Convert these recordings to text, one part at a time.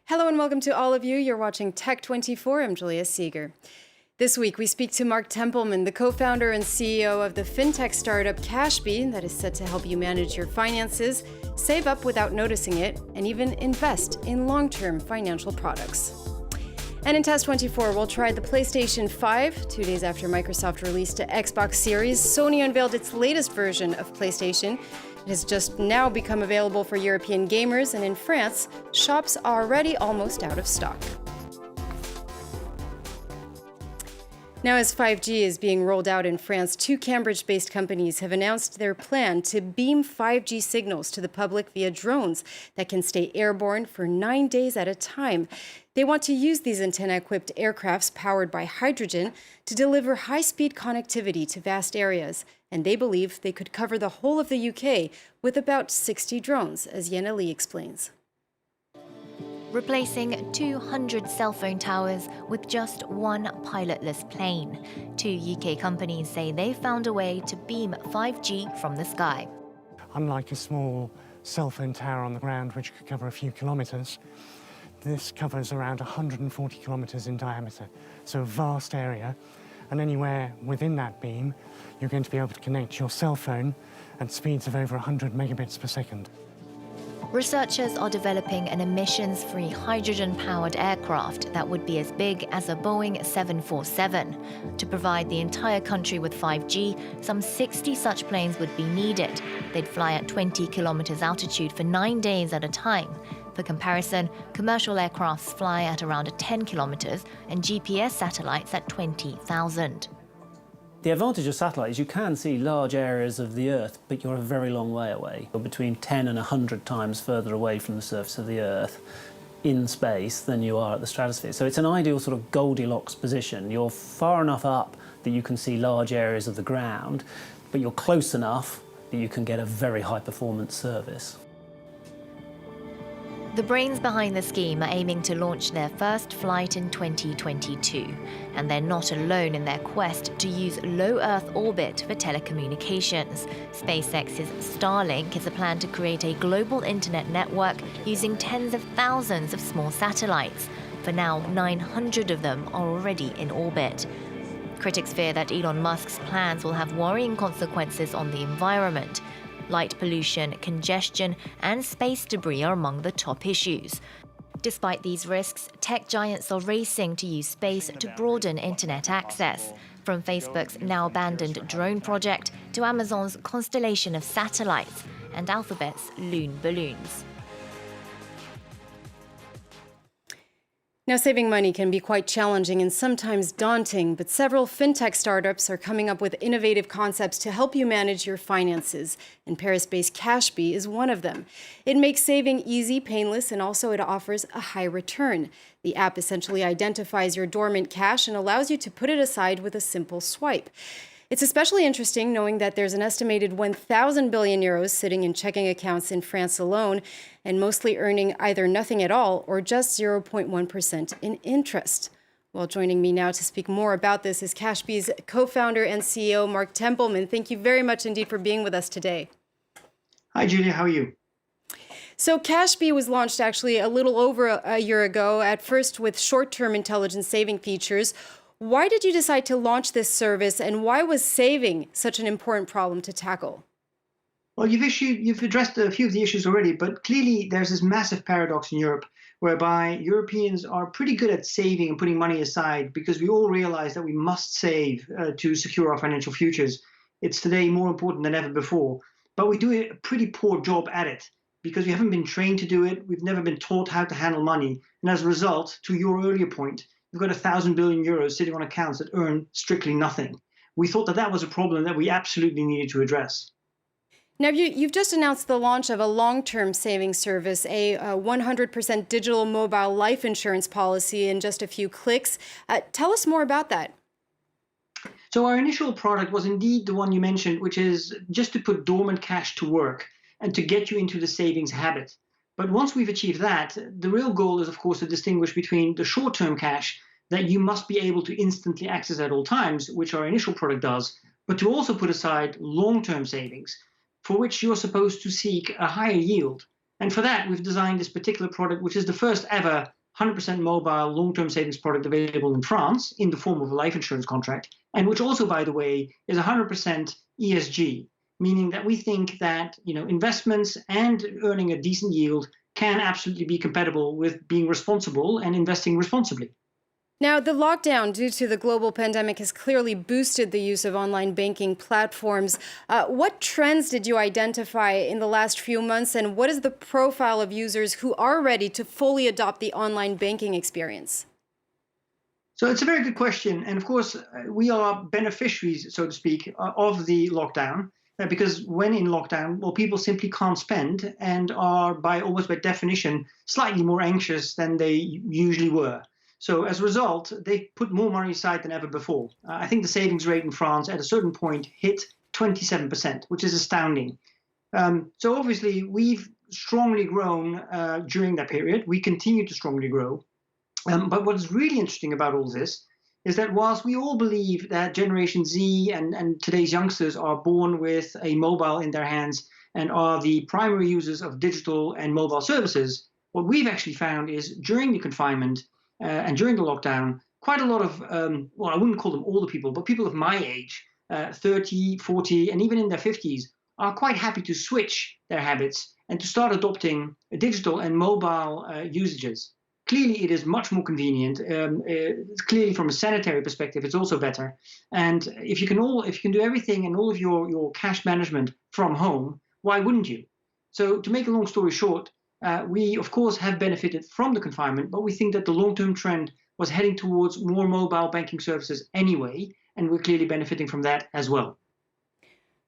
Hello and welcome to all of you. You're watching Tech24. I'm Julia Seeger. This week, we speak to Marc Tempelman, the co-founder and CEO of the fintech startup Cashbee that is set to help you manage your finances, save up without noticing it, and even invest in long-term financial products. And in Test24, we'll try the PlayStation 5. 2 days after Microsoft released the Xbox Series, Sony unveiled its latest version of PlayStation. It has just now become available for European gamers, and in France, shops are already almost out of stock. Now, as 5G is being rolled out in France, two Cambridge-based companies have announced their plan to beam 5G signals to the public via drones that can stay airborne for 9 days at a time. They want to use these antenna-equipped aircrafts powered by hydrogen to deliver high-speed connectivity to vast areas, and they believe they could cover the whole of the UK with about 60 drones, as Yenna Lee explains. Replacing 200 cell phone towers with just one pilotless plane. Two UK companies say they found a way to beam 5G from the sky. Unlike a small cell phone tower on the ground, which could cover a few kilometres, this covers around 140 kilometres in diameter, so a vast area. And anywhere within that beam, you're going to be able to connect your cell phone at speeds of over 100 megabits per second. Researchers are developing an emissions-free hydrogen-powered aircraft that would be as big as a Boeing 747. To provide the entire country with 5G, some 60 such planes would be needed. They'd fly at 20 kilometers altitude for 9 days at a time. For comparison, commercial aircrafts fly at around 10 kilometers and GPS satellites at 20,000. The advantage of satellite is you can see large areas of the Earth, but you're a very long way away. You're between 10 and 100 times further away from the surface of the Earth in space than you are at the stratosphere. So it's an ideal sort of Goldilocks position. You're far enough up that you can see large areas of the ground, but you're close enough that you can get a very high-performance service. The brains behind the scheme are aiming to launch their first flight in 2022, and they're not alone in their quest to use low Earth orbit for telecommunications. SpaceX's Starlink is a plan to create a global internet network using tens of thousands of small satellites. For now, 900 of them are already in orbit. Critics fear that Elon Musk's plans will have worrying consequences on the environment. Light pollution, congestion, and space debris are among the top issues. Despite these risks, tech giants are racing to use space to broaden internet access. From Facebook's now abandoned drone project to Amazon's constellation of satellites and Alphabet's Loon balloons. Now, saving money can be quite challenging and sometimes daunting, but several fintech startups are coming up with innovative concepts to help you manage your finances, and Paris-based Cashbee is one of them. It makes saving easy, painless, and also it offers a high return. The app essentially identifies your dormant cash and allows you to put it aside with a simple swipe. It's especially interesting knowing that there's an estimated 1,000 billion euros sitting in checking accounts in France alone, and mostly earning either nothing at all or just 0.1% in interest. Well, joining me now to speak more about this is Cashbee's co-founder and CEO, Marc Tempelman. Thank you very much indeed for being with us today. Hi, Julia. How are you? So Cashbee was launched actually a little over a year ago, at first with short-term intelligence saving features. Why did you decide to launch this service, and why was saving such an important problem to tackle? Well, you've addressed a few of the issues already, but clearly there's this massive paradox in Europe whereby Europeans are pretty good at saving and putting money aside because we all realize that we must save to secure our financial futures. It's today more important than ever before, but we do a pretty poor job at it because we haven't been trained to do it. We've never been taught how to handle money. And as a result, to your earlier point, we've got 1,000 billion euros sitting on accounts that earn strictly nothing. We thought that that was a problem that we absolutely needed to address. Now, you've just announced the launch of a long-term savings service, a 100% digital mobile life insurance policy in just a few clicks. Tell us more about that. So our initial product was indeed the one you mentioned, which is just to put dormant cash to work and to get you into the savings habit. But once we've achieved that, the real goal is, of course, to distinguish between the short-term cash that you must be able to instantly access at all times, which our initial product does, but to also put aside long-term savings, for which you're supposed to seek a higher yield. And for that, we've designed this particular product, which is the first ever 100% mobile long-term savings product available in France in the form of a life insurance contract, and which also, by the way, is 100% ESG, meaning that we think that investments and earning a decent yield can absolutely be compatible with being responsible and investing responsibly. Now, the lockdown due to the global pandemic has clearly boosted the use of online banking platforms. What trends did you identify in the last few months, and what is the profile of users who are ready to fully adopt the online banking experience? So it's a very good question. And of course, we are beneficiaries, so to speak, of the lockdown. Because when in lockdown, well, people simply can't spend and are almost by definition slightly more anxious than they usually were. So as a result, they put more money aside than ever before. I think the savings rate in France at a certain point hit 27%, which is astounding. So obviously, we've strongly grown during that period. We continue to strongly grow. But what's really interesting about all this is that whilst we all believe that Generation Z and today's youngsters are born with a mobile in their hands and are the primary users of digital and mobile services, what we've actually found is during the confinement and during the lockdown, quite a lot of, I wouldn't call them older people, but people of my age, 30, 40, and even in their 50s, are quite happy to switch their habits and to start adopting digital and mobile usages. Clearly, it is much more convenient. Clearly, from a sanitary perspective, it's also better. And if you can do everything and all of your cash management from home, why wouldn't you? So, to make a long story short, we of course have benefited from the confinement, but we think that the long-term trend was heading towards more mobile banking services anyway, and we're clearly benefiting from that as well.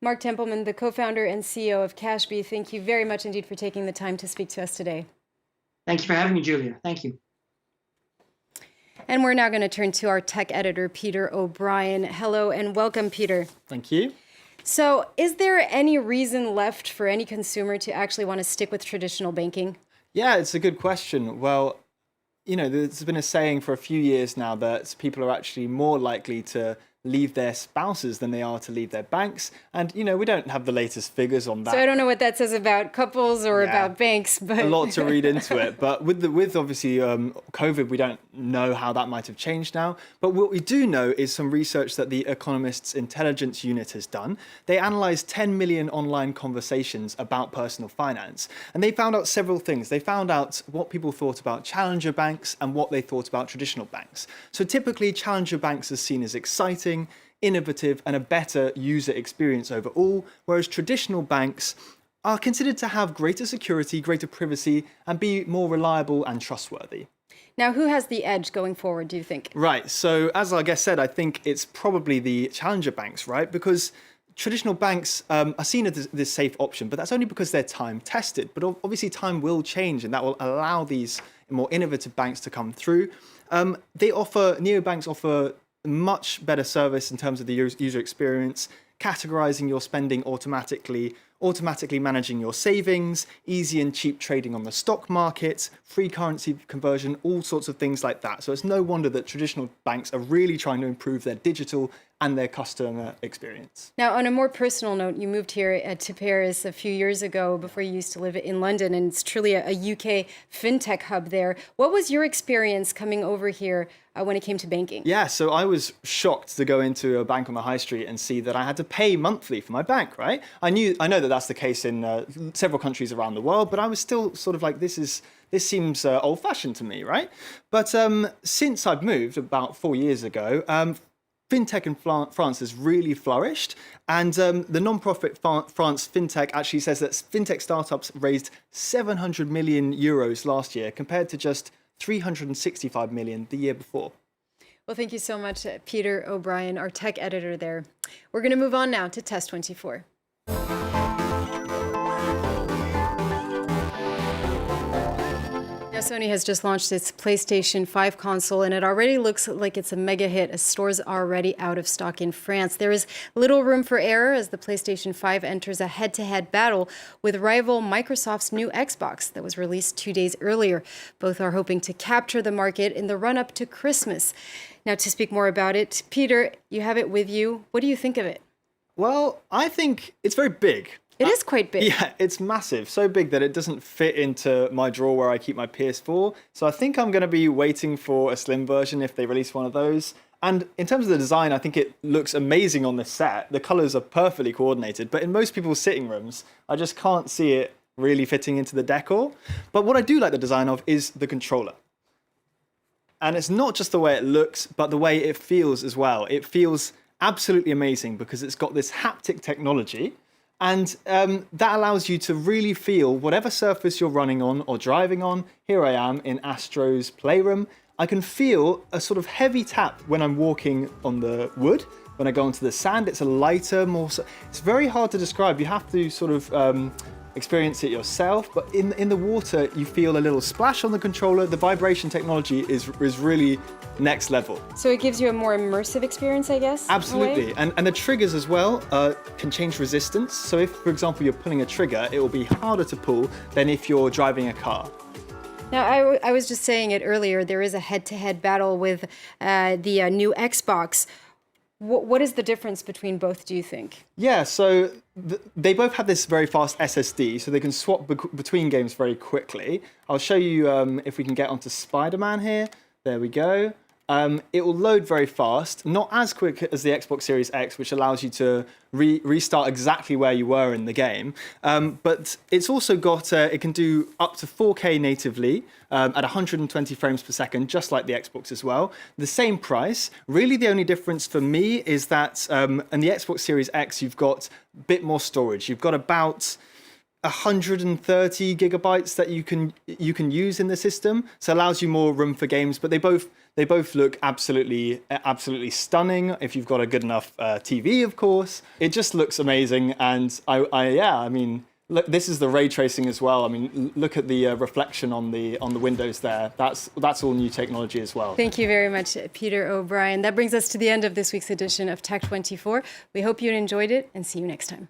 Marc Tempelman, the co-founder and CEO of Cashbee, thank you very much indeed for taking the time to speak to us today. Thank you for having me, Julia. Thank you. And we're now going to turn to our tech editor, Peter O'Brien. Hello and welcome, Peter. Thank you. So is there any reason left for any consumer to actually want to stick with traditional banking? Yeah, it's a good question. Well, there's been a saying for a few years now that people are actually more likely to leave their spouses than they are to leave their banks. And, we don't have the latest figures on that. So I don't know what that says about couples or about banks, but a lot to read into it. But with obviously COVID, we don't know how that might have changed now. But what we do know is some research that the Economist's Intelligence Unit has done. They analysed 10 million online conversations about personal finance. And they found out several things. They found out what people thought about challenger banks and what they thought about traditional banks. So typically, challenger banks are seen as exciting, innovative, and a better user experience overall, whereas traditional banks are considered to have greater security, greater privacy, and be more reliable and trustworthy. Now, who has the edge going forward, do you think? Right. So as our guest said, I think it's probably the challenger banks, right? Because traditional banks are seen as this safe option, but that's only because they're time tested. But obviously time will change, and that will allow these more innovative banks to come through. Neobanks offer much better service in terms of the user experience, categorizing your spending automatically managing your savings, easy and cheap trading on the stock market, free currency conversion, all sorts of things like that. So it's no wonder that traditional banks are really trying to improve their digital and their customer experience. Now, on a more personal note, you moved here to Paris a few years ago before you used to live in London, and it's truly a UK fintech hub there. What was your experience coming over here when it came to banking? Yeah, so I was shocked to go into a bank on the high street and see that I had to pay monthly for my bank, right? I know that that's the case in several countries around the world, but I was still sort of like, this seems old-fashioned to me, right? But since I've moved about 4 years ago, fintech in France has really flourished, and the non-profit France Fintech actually says that fintech startups raised 700 million euros last year compared to just 365 million the year before. Well, thank you so much, Peter O'Brien, our tech editor there. We're going to move on now to Test 24. Now, Sony has just launched its PlayStation 5 console, and it already looks like it's a mega hit as stores are already out of stock in France. There is little room for error as the PlayStation 5 enters a head-to-head battle with rival Microsoft's new Xbox that was released 2 days earlier. Both are hoping to capture the market in the run-up to Christmas. Now, to speak more about it, Peter, you have it with you. What do you think of it? Well, I think it's very big. It is quite big. Yeah, it's massive. So big that it doesn't fit into my drawer where I keep my PS4. So I think I'm going to be waiting for a slim version if they release one of those. And in terms of the design, I think it looks amazing on this set. The colors are perfectly coordinated, but in most people's sitting rooms, I just can't see it really fitting into the decor. But what I do like the design of is the controller. And it's not just the way it looks, but the way it feels as well. It feels absolutely amazing because it's got this haptic technology. And that allows you to really feel whatever surface you're running on or driving on. Here I am in Astro's playroom. I can feel a sort of heavy tap when I'm walking on the wood. When I go onto the sand, it's a lighter, more. It's very hard to describe. You have to sort of experience it yourself. But in the water, you feel a little splash on the controller. The vibration technology is really next level. So it gives you a more immersive experience, I guess? Absolutely. And the triggers as well can change resistance. So if, for example, you're pulling a trigger, it will be harder to pull than if you're driving a car. Now, I was just saying it earlier, there is a head-to-head battle with the new Xbox. What is the difference between both, do you think? Yeah, so they both have this very fast SSD, so they can swap between games very quickly. I'll show you if we can get onto Spider-Man here. There we go. It will load very fast, not as quick as the Xbox Series X, which allows you to restart exactly where you were in the game. But it's also got, it can do up to 4K natively at 120 frames per second, just like the Xbox as well. The same price. Really, the only difference for me is that in the Xbox Series X, you've got a bit more storage. You've got about 130 gigabytes that you can use in the system, so it allows you more room for games. But they both look absolutely stunning if you've got a good enough TV, of course. It just looks amazing, and I mean, look, this is the ray tracing as well. I mean, look at the reflection on the windows there. That's all new technology as well. Thank you very much, Peter O'Brien. That brings us to the end of this week's edition of Tech 24. We hope you enjoyed it, and see you next time.